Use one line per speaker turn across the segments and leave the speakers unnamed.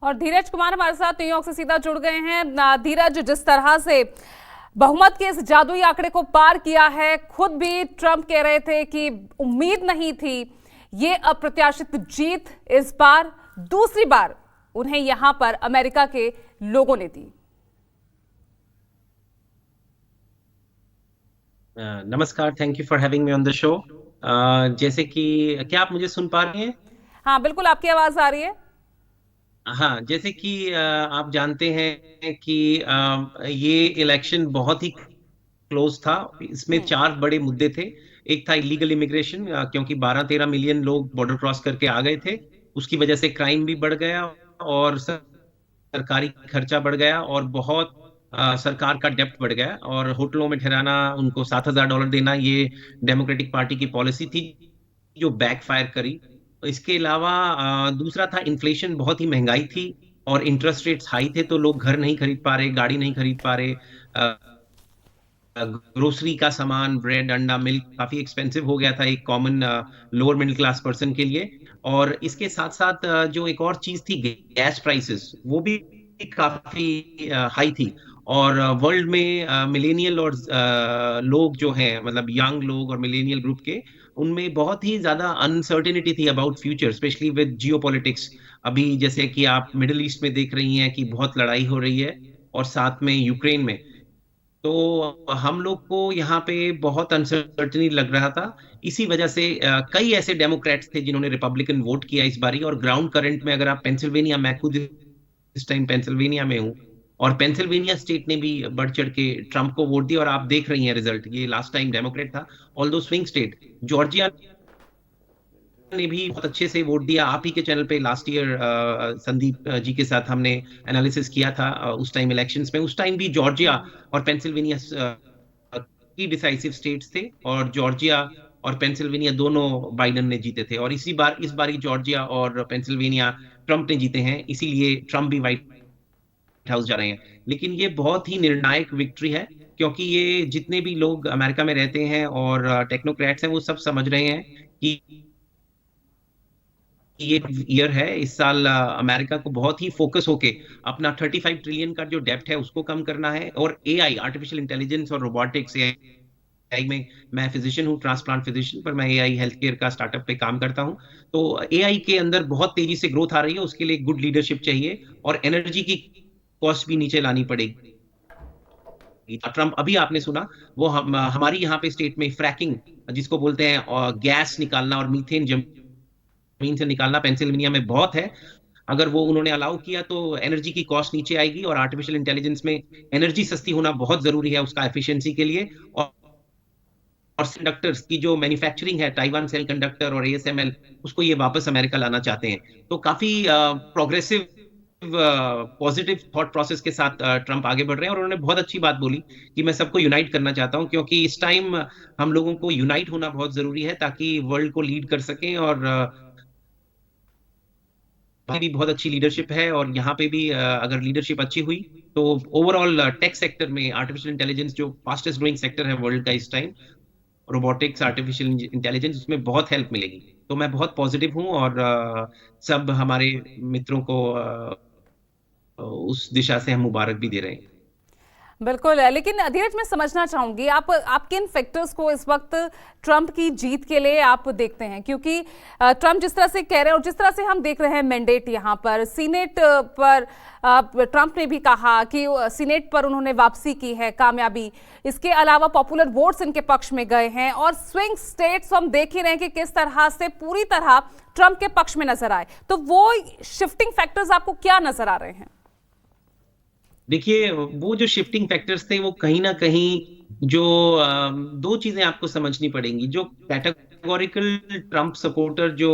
और धीरज कुमार हमारे साथ न्यूयॉर्क से सीधा जुड़ गए हैं। धीरज, जिस तरह से बहुमत के इस जादुई आंकड़े को पार किया है, खुद भी ट्रंप कह रहे थे कि उम्मीद नहीं थी ये अप्रत्याशित जीत इस बार दूसरी बार उन्हें यहां पर अमेरिका के लोगों ने दी।
नमस्कार, thank you for having me on the show. जैसे कि क्या आप मुझे सुन पा रहे हैं?
हाँ बिल्कुल, आपकी आवाज आ रही है।
हाँ, जैसे कि आप जानते हैं कि ये इलेक्शन बहुत ही क्लोज था। इसमें
हम्म।
चार बड़े मुद्दे थे। एक था इलीगल इमिग्रेशन, क्योंकि 12-13 मिलियन लोग बॉर्डर क्रॉस करके आ गए थे। उसकी वजह से क्राइम भी बढ़ गया और सरकारी खर्चा बढ़ गया और बहुत सरकार का डेप्ट बढ़ गया और होटलों में ठहराना, उनको $7,000 देना, ये डेमोक्रेटिक पार्टी की पॉलिसी थी जो बैकफायर करी। इसके अलावा दूसरा था इन्फ्लेशन, बहुत ही महंगाई थी और इंटरेस्ट रेट्स हाई थे, तो लोग घर नहीं खरीद पा रहे, गाड़ी नहीं खरीद पा रहे। ग्रोसरी का सामान, ब्रेड, अंडा, मिल्क काफी एक्सपेंसिव हो गया था एक common lower middle class person के लिए। और इसके साथ साथ जो एक और चीज थी, गैस प्राइसेस, वो भी काफी हाई थी। और वर्ल्ड में मिलेनियल और लोग जो हैं, मतलब यंग लोग और मिलेनियल ग्रुप के, उनमें बहुत ही ज्यादा अनसर्टेनिटी थी about future, specially with geopolitics. अभी जैसे कि आप मिडिल ईस्ट में देख रही हैं कि बहुत लड़ाई हो रही है, और साथ में यूक्रेन में। तो हम लोग को यहाँ पे बहुत अनसर्टनी लग रहा था। इसी वजह से कई ऐसे डेमोक्रेट्स थे जिन्होंने रिपब्लिकन वोट किया इस बारी। और ग्राउंड करंट में अगर आप पेंसिल्वेनिया, मैं खुद इस टाइम पेंसिल्वेनिया में हूँ, और पेंसिल्वेनिया स्टेट ने भी बढ़ चढ़ के ट्रंप को वोट दिया, और आप देख रही हैं रिजल्ट। ये लास्ट टाइम डेमोक्रेट था, ऑल दो स्विंग स्टेट। जॉर्जिया ने भी बहुत अच्छे से वोट दिया। आप ही के चैनल पे लास्ट ईयर संदीप जी के साथ हमने एनालिसिस किया था उस टाइम इलेक्शंस में। उस टाइम भी जॉर्जिया
हम्म।
और पेंसिल्वेनिया की डिसाइसिव स्टेट्स थे, और जॉर्जिया और पेंसिल्वेनिया दोनों बाइडेन ने जीते थे। और इस बारी जॉर्जिया और पेंसिल्वेनिया ट्रंप ने जीते हैं, इसीलिए ट्रंप भी व्हाइट हाउस जा रहे हैं। लेकिन ये बहुत ही निर्णायक विक्ट्री है, क्योंकि ये जितने भी लोग अमेरिका में रहते हैं और टेक्नोक्रेट्स हैं, वो सब समझ रहे हैं कि ये ईयर है। इस साल अमेरिका को बहुत ही फोकस होके अपना 35 ट्रिलियन का जो डेब्ट है उसको कम करना है। और एआई, आर्टिफिशियल इंटेलिजेंस और रोबोटिक्स, एआई में, मैं फिजिशियन हूँ, ट्रांसप्लांट फिजिशियन, पर मैं एआई हेल्थ केयर का स्टार्टअप पे काम करता हूँ। तो एआई के अंदर बहुत तेजी से ग्रोथ आ रही है, उसके लिए गुड लीडरशिप चाहिए, और एनर्जी की कॉस्ट भी नीचे लानी पड़ेगी। ट्रम्प, अभी आपने सुना, वो हमारी यहाँ पे स्टेट में फ्रैकिंग जिसको बोलते हैं, गैस निकालना और मीथेन जमीन से निकालना, पेंसिल्वेनिया में बहुत है। अगर वो उन्होंने अलाउ किया तो एनर्जी की कॉस्ट नीचे आएगी, और आर्टिफिशियल इंटेलिजेंस में एनर्जी सस्ती होना बहुत जरूरी है उसका एफिशिएंसी के लिए। और कंडक्टर्स की जो मैन्युफैक्चरिंग है, ताइवान सेल कंडक्टर और एएसएमएल, उसको ये वापस अमेरिका लाना चाहते हैं। तो काफी प्रोग्रेसिव, पॉजिटिव थॉट प्रोसेस के साथ ट्रंप आगे बढ़ रहे हैं। और उन्होंने बहुत अच्छी बात बोली कि मैं सबको यूनाइट करना चाहता हूं, क्योंकि इस टाइम हम लोगों को यूनाइट होना बहुत जरूरी है, ताकि वर्ल्ड को लीड कर सकें। और भी बहुत अच्छी लीडरशिप है, और यहाँ पे भी अगर लीडरशिप अच्छी हुई तो ओवरऑल टेक सेक्टर में आर्टिफिशियल इंटेलिजेंस, जो फास्टेस्ट ग्रोइंग सेक्टर है वर्ल्ड का इस टाइम, रोबोटिक्स, आर्टिफिशियल इंटेलिजेंस, उसमें बहुत हेल्प मिलेगी। तो मैं बहुत पॉजिटिव हूँ, और सब हमारे मित्रों को उस दिशा से हम मुबारक भी दे रहे हैं।
बिल्कुल, लेकिन धीरज, मैं समझना चाहूंगी आप किन फैक्टर्स को इस वक्त ट्रंप की जीत के लिए आप देखते हैं, क्योंकि ट्रंप जिस तरह से कह रहे हैं और जिस तरह से हम देख रहे हैं मैंडेट यहाँ पर सीनेट पर, ट्रंप ने भी कहा कि सीनेट पर उन्होंने वापसी की है, कामयाबी। इसके अलावा पॉपुलर वोट्स इनके पक्ष में गए हैं, और स्विंग स्टेट्स हम देख ही रहे हैं कि किस तरह से पूरी तरह ट्रंप के पक्ष में नजर आए। तो वो शिफ्टिंग फैक्टर्स आपको क्या नजर आ रहे हैं?
देखिए, वो जो शिफ्टिंग फैक्टर्स थे, वो कहीं ना कहीं जो दो चीजें आपको समझनी पड़ेंगी। जो कैटेगोरिकल ट्रंप सपोर्टर जो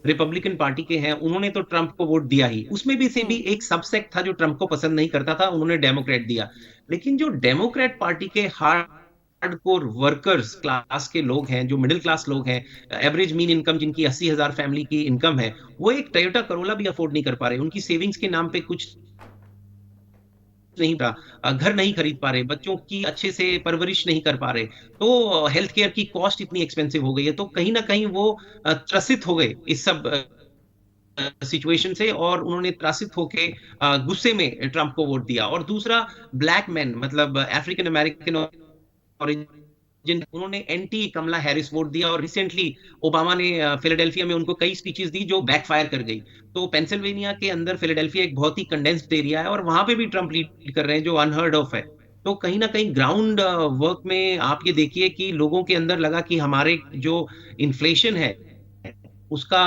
रिपब्लिकन पार्टी के हैं, उन्होंने तो ट्रंप को वोट दिया ही। उसमें भी से भी
हम्म।
एक सबसेक्ट था जो ट्रंप को पसंद नहीं करता था, उन्होंने डेमोक्रेट दिया। लेकिन जो डेमोक्रेट पार्टी के हार्डकोर वर्कर्स क्लास के लोग हैं, जो मिडिल क्लास लोग हैं, एवरेज मीन इनकम जिनकी 80,000 फैमिली की इनकम है, वो एक टोयोटा करोला भी अफोर्ड नहीं कर पा रहे। उनकी सेविंग्स के नाम पे कुछ नहीं रहा, घर नहीं खरीद पा रहे, बच्चों की अच्छे से परवरिश नहीं कर पा रहे। तो हेल्थ केयर की कॉस्ट इतनी एक्सपेंसिव हो गई है, तो कहीं ना कहीं वो त्रसित हो गए इस सब सिचुएशन से, और उन्होंने त्रासित होके गुस्से में ट्रंप को वोट दिया। और दूसरा, ब्लैक मैन मतलब अफ्रीकन अमेरिकन ओरिजिन, उन्होंने एंटी कमला हैरिस वोट दिया। और रिसेंटली ओबामा ने फिलाडेल्फिया में उनको कई स्पीचेस दी जो बैकफायर कर गई। तो पेंसिल्वेनिया के अंदर फिलाडेल्फिया एक बहुत ही कंडेंस्ड एरिया है, और वहां पे भी ट्रंप लीड कर रहे हैं, जो अनहर्ड ऑफ है। तो कहीं ना कहीं ग्राउंड वर्क में आप ये देखिए कि लोगों के अंदर लगा कि हमारे जो इन्फ्लेशन है उसका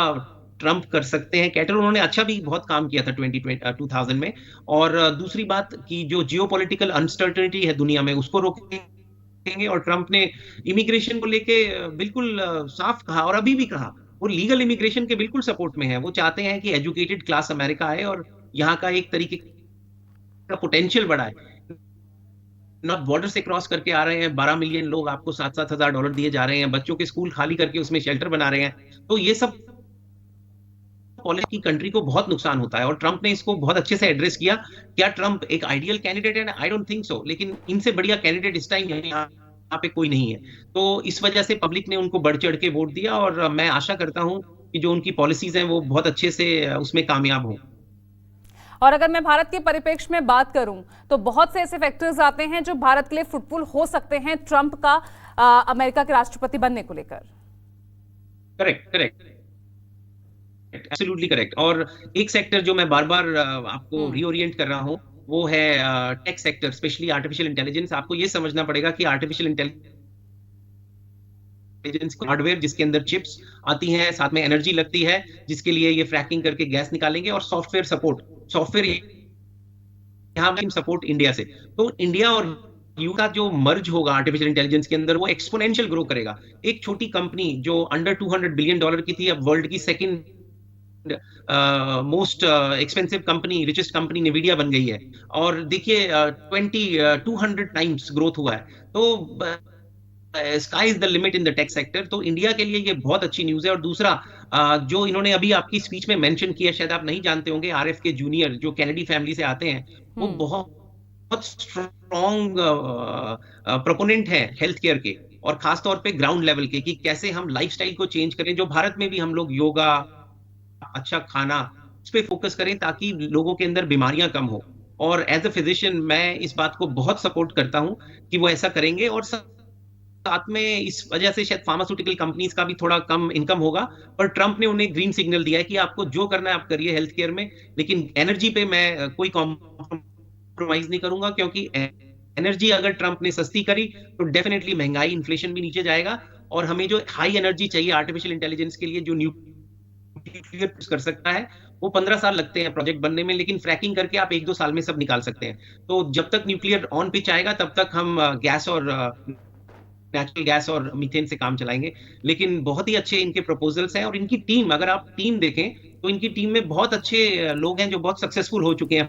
ट्रम्प कर सकते हैं कैटर। उन्होंने अच्छा भी बहुत काम किया था 2020 में। और दूसरी बात कि जो जियोपॉलिटिकल अनसर्टेनिटी है दुनिया में उसको रोकेंगे। और ट्रम्प ने इमिग्रेशन को लेके बिल्कुल साफ कहा, और अभी भी कहा, वो लीगल इमिग्रेशन के बिल्कुल सपोर्ट में है। वो चाहते हैं कि एजुकेटेड क्लास अमेरिका आए और यहाँ का एक तरीके का पोटेंशियल बढ़ाए। नॉर्थ बॉर्डर से क्रॉस करके आ रहे हैं 12 मिलियन लोग, आपको $7,000 दिए जा रहे हैं, बच्चों के स्कूल खाली करके उसमें शेल्टर बना रहे हैं। तो ये सब पॉलिसी की कंट्री को बहुत नुकसान होता है, और ट्रंप ने इसको बहुत अच्छे से एड्रेस किया। क्या ट्रंप एक आइडियल कैंडिडेट है? आई डोंट थिंक सो, लेकिन इनसे बढ़िया कैंडिडेट इस टाइम यहाँ पे कोई नहीं है। तो इस वजह से पब्लिक ने उनको बढ़ चढ़ के वोट दिया, और मैं आशा करता हूं कि जो उनकी पॉलिसीज हैं वो बहुत अच्छे से उसमें कामयाब हों।
और अगर मैं भारत के परिप्रेक्ष्य में बात करूं तो बहुत से ऐसे फैक्टर्स आते हैं जो भारत के लिए फ्रूटफुल हो सकते हैं ट्रंप का अमेरिका के राष्ट्रपति बनने को लेकर।
Correct, correct, absolutely correct. और एक सेक्टर जो मैं बार बार आपको रीओरिएंट कर रहा हूँ वो है tech sector, specially artificial intelligence. आपको ये समझना पड़ेगा कि आर्टिफिशियल इंटेलिजेंस हार्डवेयर जिसके अंदर चिप्स आती हैं, साथ में एनर्जी लगती है जिसके लिए ये फ्रैकिंग करके गैस निकालेंगे, और सॉफ्टवेयर सपोर्ट, सॉफ्टवेयर यहाँ सपोर्ट इंडिया से। तो इंडिया और यू का जो मर्ज होगा आर्टिफिशियल इंटेलिजेंस के अंदर वो एक्सपोनेंशियल ग्रो करेगा। एक छोटी कंपनी जो अंडर $200 बिलियन की थी, अब वर्ल्ड की second most expensive company, richest company Nvidia बन गई है। और देखिए 200 टाइम्स ग्रोथ हुआ है। तो sky is the limit in the tech sector. तो इंडिया के लिए ये बहुत अच्छी न्यूज है। और दूसरा जो इन्होंने अभी आपकी स्पीच में मेंशन किया, शायद आप नहीं जानते होंगे, आरएफ के जूनियर जो कैनेडी फैमिली से आते हैं, वो बहुत स्ट्रॉन्ग प्रोपोनेंट है हेल्थ केयर के, और खासतौर पे ग्राउंड लेवल के, कि कैसे हम लाइफस्टाइल को चेंज करें। जो भारत में भी हम लोग योगा, अच्छा खाना, इस पे फोकस करें ताकि लोगों के अंदर बीमारियां कम हो। और एज अ फिजिशियन मैं इस बात को बहुत सपोर्ट करता हूं कि वो ऐसा करेंगे। और साथ में इस वजह से शायद फार्मास्यूटिकल कंपनीज का भी थोड़ा कम इनकम होगा, पर ट्रंप ने उन्हें ग्रीन सिग्नल दिया है कि आपको जो करना है आप करिए हेल्थ केयर में, लेकिन एनर्जी पे मैं कोई कॉम्प्रोमाइज नहीं करूंगा। क्योंकि एनर्जी अगर ट्रंप ने सस्ती करी तो डेफिनेटली महंगाई, इन्फ्लेशन भी नीचे जाएगा। और हमें जो हाई एनर्जी चाहिए आर्टिफिशियल इंटेलिजेंस के लिए, जो न्यूक्लियर कर सकता है, वो 15 साल लगते हैं प्रोजेक्ट बनने में, लेकिन फ्रैकिंग करके आप 1-2 साल में सब निकाल सकते हैं। तो जब तक न्यूक्लियर ऑन पिच आएगा तब तक हम गैस और नेचुरल गैस और मीथेन से काम चलाएंगे। लेकिन बहुत ही अच्छे इनके प्रपोजल्स हैं, और इनकी टीम, अगर आप टीम देखें तो इनकी टीम में बहुत अच्छे लोग हैं जो बहुत सक्सेसफुल हो चुके हैं।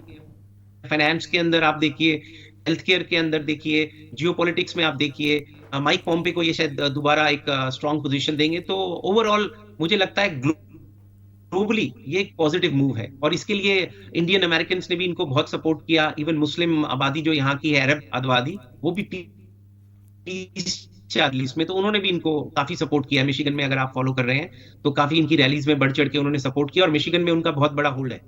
फाइनेंस के अंदर आप देखिए, हेल्थ केयर के अंदर देखिए, जियोपॉलिटिक्स में आप देखिए, माइक पॉम्पे को ये शायद दोबारा एक स्ट्रॉन्ग पोजीशन देंगे। तो ओवरऑल मुझे लगता है ग्लोबली ये एक पॉजिटिव मूव है, और इसके लिए इंडियन अमेरिकन ने भी इनको बहुत सपोर्ट किया। इवन मुस्लिम आबादी जो यहाँ की है, अरब आबादी, वो भी 30-40 में, तो उन्होंने भी इनको काफी सपोर्ट किया। मिशिगन में अगर आप फॉलो कर रहे हैं तो काफी इनकी रैलीज में बढ़ चढ़ के उन्होंने सपोर्ट किया, और मिशिगन में उनका बहुत बड़ा होल्ड है।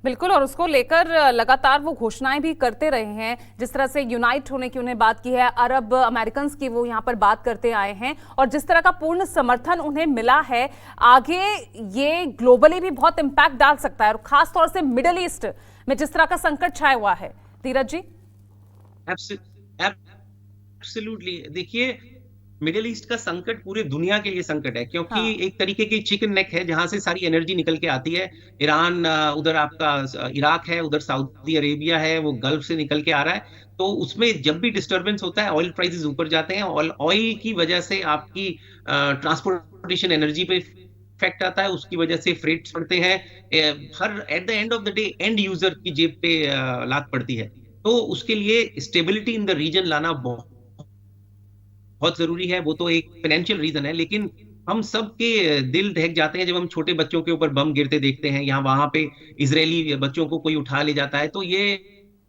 बिल्कुल, और उसको लेकर लगातार वो घोषणाएं भी करते रहे हैं। जिस तरह से यूनाइट होने की उन्हें बात की है, अरब अमेरिकन की वो यहाँ पर बात करते आए हैं, और जिस तरह का पूर्ण समर्थन उन्हें मिला है, आगे ये ग्लोबली भी बहुत इम्पैक्ट डाल सकता है, और खासतौर से मिडिल ईस्ट में जिस तरह का संकट छाया हुआ है। धीरज जी।
एब्सोल्युटली, देखिए मिडिल ईस्ट का संकट पूरे दुनिया के लिए संकट है, क्योंकि एक तरीके की चिकन नेक है जहां से सारी एनर्जी निकल के आती है। ईरान, उधर आपका इराक है, उधर सऊदी अरेबिया है, वो गल्फ से निकल के आ रहा है। तो उसमें जब भी डिस्टरबेंस होता है, ऑयल प्राइसेस ऊपर जाते हैं, ऑयल की वजह से आपकी ट्रांसपोर्टेशन एनर्जी पे इफेक्ट आता है, उसकी वजह से फ्रेट्स बढ़ते हैं, her at the end of the day and user की जेब पे लात पड़ती है। तो उसके लिए स्टेबिलिटी इन द रीजन लाना बहुत जरूरी है। वो तो एक फाइनेंशियल रीजन है, लेकिन हम सब के दिल दहक जाते हैं जब हम छोटे बच्चों के ऊपर बम गिरते देखते हैं, यहाँ वहां पे इजरायली बच्चों को कोई उठा ले जाता है। तो ये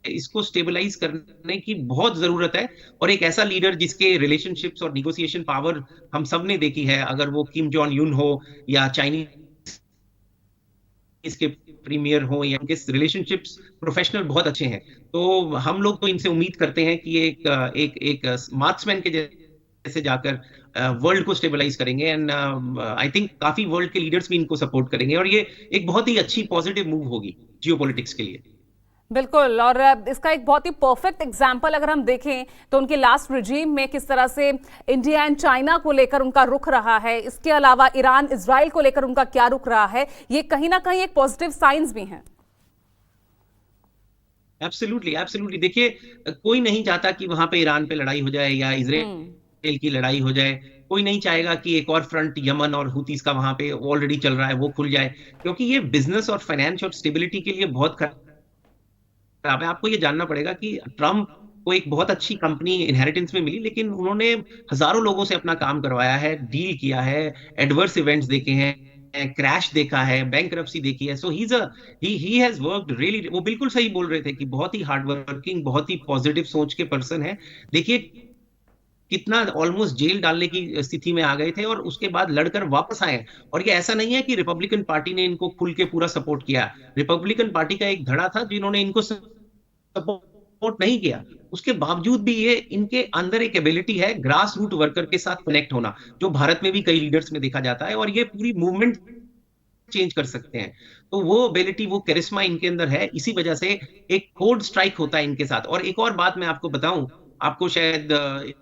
इसको स्टेबलाइज करने की बहुत जरूरत है, और एक ऐसा लीडर जिसके रिलेशनशिप्स और निगोसिएशन पावर हम सब ने देखी है, अगर वो किम जॉन यून हो या चाइनीज इसके प्रीमियर हो या इनके रिलेशनशिप्स प्रोफेशनल बहुत अच्छे हैं। तो हम लोग तो इनसे उम्मीद करते हैं कि एक मार्क्समैन के जैसे जाकर वर्ल्ड को स्टेबलाइज करेंगे। एंड आई थिंक काफी वर्ल्ड के लीडर्स भी इनको सपोर्ट करेंगे, और ये एक बहुत ही अच्छी पॉजिटिव मूव होगी जियोपॉलिटिक्स के लिए।
बिल्कुल। और इसका एक बहुत ही परफेक्ट एग्जाम्पल अगर हम देखें तो उनके लास्ट रिजीम में किस तरह से इंडिया एंड चाइना को लेकर उनका रुख रहा है, इसके अलावा ईरान इजराइल को लेकर उनका क्या रुख रहा है, ये कहीं ना कहीं एक पॉजिटिव साइंस भी हैं।
Absolutely absolutely. देखिए, कोई नहीं चाहता कि वहां पे ईरान पे लड़ाई हो जाए या इजराइल की लड़ाई हो जाए। कोई नहीं चाहेगा कि एक और फ्रंट यमन और हुतीस का वहां पे ऑलरेडी चल रहा है वो खुल जाए, क्योंकि ये बिजनेस और फाइनेंस और स्टेबिलिटी के लिए बहुत खराब है। आपको ये जानना पड़ेगा कि ट्रम्प को एक बहुत अच्छी कंपनी इनहेरिटेंस में मिली, लेकिन उन्होंने हजारों लोगों से अपना काम करवाया है, डील किया है, एडवर्स इवेंट्स देखे हैं, क्रैश देखा है, बैंकरप्सी देखी है। सो ही हैज वर्कड रियली। वो बिल्कुल सही बोल रहे थे कि बहुत ही हार्ड वर्किंग, बहुत ही पॉजिटिव सोच के पर्सन है। देखिए कितना ऑलमोस्ट जेल डालने की स्थिति में आ गए थे और उसके बाद लड़कर वापस आए। और ये ऐसा नहीं है कि रिपब्लिकन पार्टी ने इनको खुल के पूरा सपोर्ट किया। रिपब्लिकन पार्टी का एक धड़ा था जिन्होंने इनको सपोर्ट नहीं किया। उसके बावजूद भी ये इनके अंदर एक एबिलिटी है ग्रास रूट वर्कर के साथ कनेक्ट होना, जो भारत में भी कई लीडर्स में देखा जाता है, और ये पूरी मूवमेंट चेंज कर सकते हैं। तो वो एबिलिटी, वो करिश्मा इनके अंदर है। इसी वजह से एक कोड स्ट्राइक होता है इनके साथ। और एक और बात मैं आपको बताऊं, आपको शायद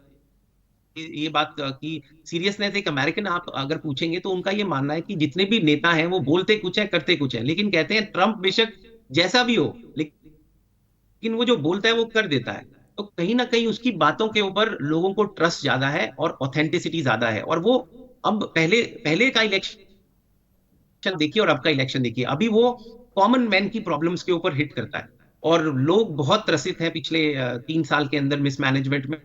ये बात की सीरियसनेस, एक अमेरिकन आप अगर पूछेंगे तो उनका ये मानना है कि जितने भी नेता हैं वो बोलते कुछ है करते कुछ है, लेकिन कहते हैं ट्रंप बेशक जैसा भी हो लेकिन वो जो बोलता है वो कर देता है। तो कहीं ना कहीं उसकी बातों के ऊपर लोगों को ट्रस्ट ज्यादा है और ऑथेंटिसिटी ज्यादा है। और वो अब पहले पहले का इलेक्शन देखिए और अब का इलेक्शन देखिए, अभी वो कॉमन मैन की प्रॉब्लम्स के ऊपर हिट करता है। और लोग बहुत त्रसित हैं पिछले 3 साल के अंदर मिसमैनेजमेंट में।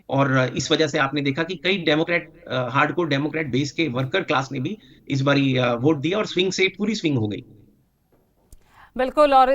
और इस वजह से आपने देखा कि कई डेमोक्रेट, हार्डकोर डेमोक्रेट बेस के वर्कर क्लास ने भी इस बारी वोट दिया और स्विंग से पूरी स्विंग हो गई।
बिल्कुल। और